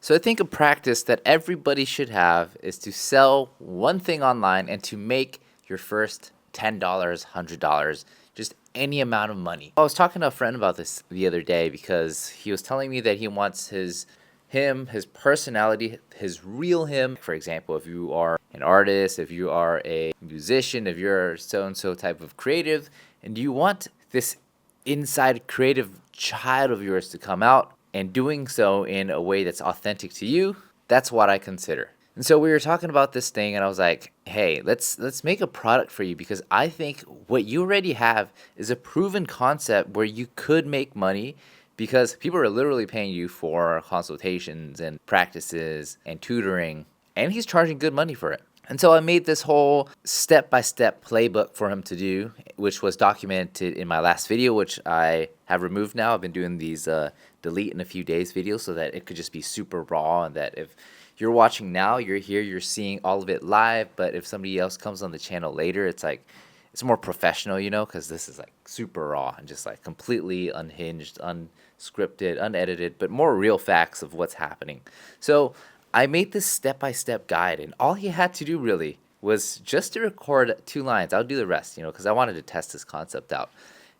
So I think a practice that everybody should have is to sell one thing online and to make your first $10, $100, just any amount of money. I was talking to a friend about this the other day because he was telling me that he wants his personality, his real him. For example, if you are an artist, if you are a musician, if you're so and so type of creative, and you want this inside creative child of yours to come out and doing so in a way that's authentic to you, that's what I consider. And so we were talking about this thing and I was like, "Hey, let's make a product for you because I think what you already have is a proven concept where you could make money because people are literally paying you for consultations and practices and tutoring and he's charging good money for it." And so I made this whole step-by-step playbook for him to do, which was documented in my last video, which I have removed now. I've been doing these delete in a few days videos so that it could just be super raw and that if you're watching now, you're here, you're seeing all of it live, but if somebody else comes on the channel later, it's like it's more professional, because this is like super raw and just like completely unhinged, unscripted, unedited, but more real facts of what's happening. So I made this step-by-step guide, and all he had to do really was just to record 2 lines. I'll do the rest, because I wanted to test this concept out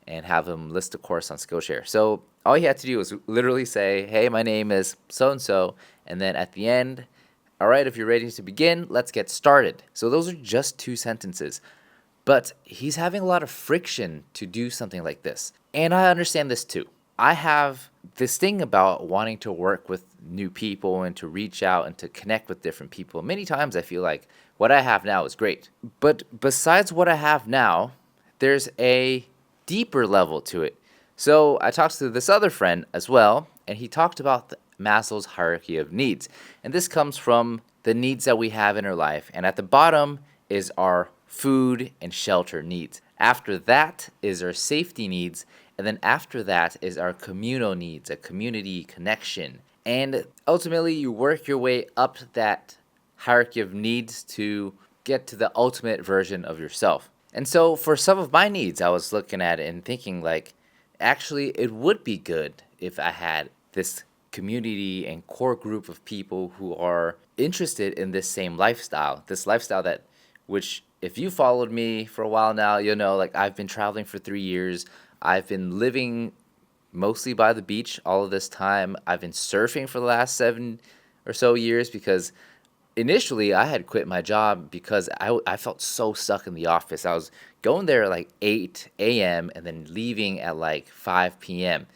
and have him list a course on Skillshare. So all he had to do was literally say, "Hey, my name is so-and-so," and then at the end, "All right, if you're ready to begin, let's get started." So those are just 2 sentences. But he's having a lot of friction to do something like this. And I understand this too. I have this thing about wanting to work with new people and to reach out and to connect with different people. Many times I feel like what I have now is great. But besides what I have now, there's a deeper level to it. So I talked to this other friend as well, and he talked about Maslow's hierarchy of needs. And this comes from the needs that we have in our life. And at the bottom is our food and shelter needs. After that is our safety needs. And then after that is our communal needs, a community connection. And ultimately, you work your way up that hierarchy of needs to get to the ultimate version of yourself. And so for some of my needs, I was looking at it and thinking like, actually, it would be good if I had this community and core group of people who are interested in this same lifestyle, this lifestyle that, which if you followed me for a while now, you'll know like I've been traveling for 3 years. I've been living mostly by the beach all of this time. I've been surfing for the last 7 or so years because initially I had quit my job because I felt so stuck in the office. I was going there at like 8 a.m. and then leaving at like 5 p.m.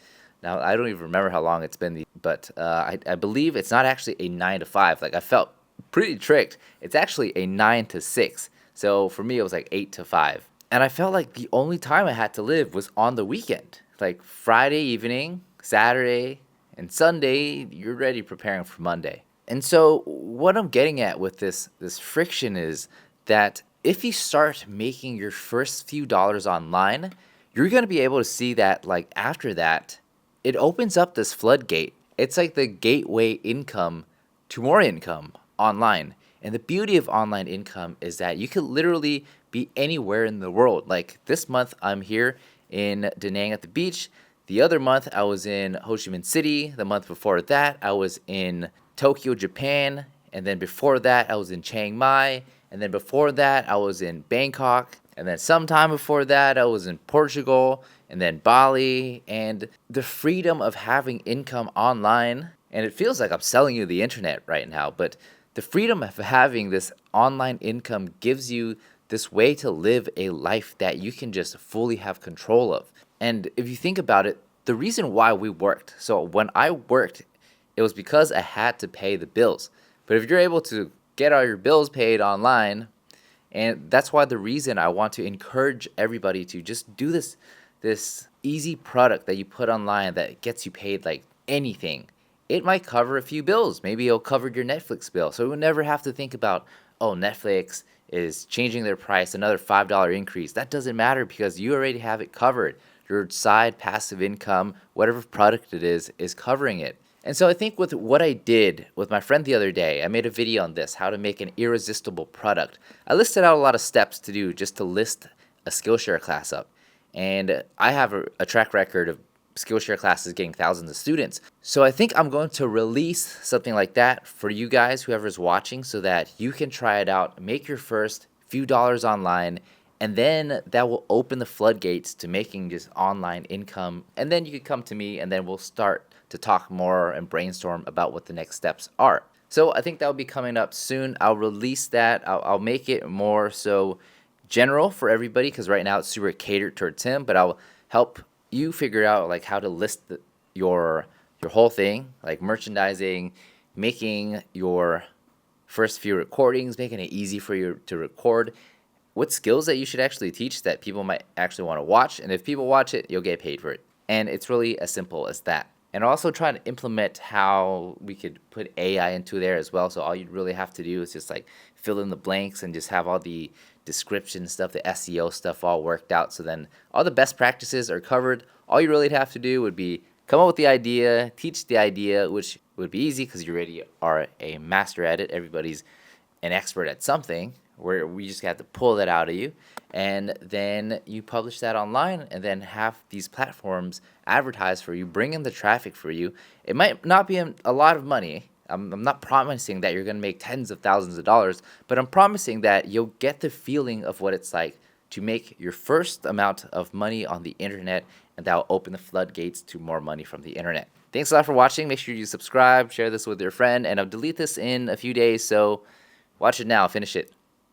Now, I don't even remember how long it's been, but I believe it's not actually a 9 to 5. Like I felt pretty tricked. It's actually a 9 to 6. So for me, it was like 8 to 5. And I felt like the only time I had to live was on the weekend. Like Friday evening, Saturday, and Sunday, you're ready preparing for Monday. And so what I'm getting at with this friction is that if you start making your first few dollars online, you're going to be able to see that like after that, it opens up this floodgate. It's like the gateway income to more income online. And the beauty of online income is that you could literally be anywhere in the world. Like this month, I'm here in Da Nang at the beach. The other month, I was in Ho Chi Minh City. The month before that, I was in Tokyo, Japan. And then before that, I was in Chiang Mai. And then before that, I was in Bangkok. And then sometime before that, I was in Portugal and then Bali. And the freedom of having income online, and it feels like I'm selling you the internet right now, but the freedom of having this online income gives you this way to live a life that you can just fully have control of. And if you think about it, the reason why we worked, so when I worked, it was because I had to pay the bills. But if you're able to get all your bills paid online, and that's why the reason I want to encourage everybody to just do this easy product that you put online that gets you paid like anything. It might cover a few bills. Maybe it'll cover your Netflix bill. So you'll never have to think about, oh, Netflix is changing their price, another $5 increase. That doesn't matter because you already have it covered. Your side passive income, whatever product it is covering it. And so I think with what I did with my friend the other day, I made a video on this, how to make an irresistible product. I listed out a lot of steps to do just to list a Skillshare class up. And I have a track record of Skillshare classes getting thousands of students. So I think I'm going to release something like that for you guys, whoever's watching, so that you can try it out, make your first few dollars online, and then that will open the floodgates to making just online income. And then you could come to me, and then we'll start to talk more and brainstorm about what the next steps are. So I think that will be coming up soon. I'll release that. I'll make it more so general for everybody, because right now it's super catered towards him, but I'll help you figure out like how to list your whole thing, like merchandising, making your first few recordings, making it easy for you to record, what skills that you should actually teach that people might actually want to watch, and if people watch it, you'll get paid for it. And it's really as simple as that. And also try to implement how we could put AI into there as well. So all you really have to do is just like fill in the blanks and just have all the description stuff, the SEO stuff all worked out. So then all the best practices are covered. All you really have to do would be come up with the idea, teach the idea, which would be easy because you already are a master at it. Everybody's an expert at something, where we just have to pull that out of you, and then you publish that online, and then have these platforms advertise for you, bring in the traffic for you. It might not be a lot of money. I'm not promising that you're going to make tens of thousands of dollars, but I'm promising that you'll get the feeling of what it's like to make your first amount of money on the internet, and that will open the floodgates to more money from the internet. Thanks a lot for watching. Make sure you subscribe, share this with your friend, and I'll delete this in a few days, so watch it now, finish it.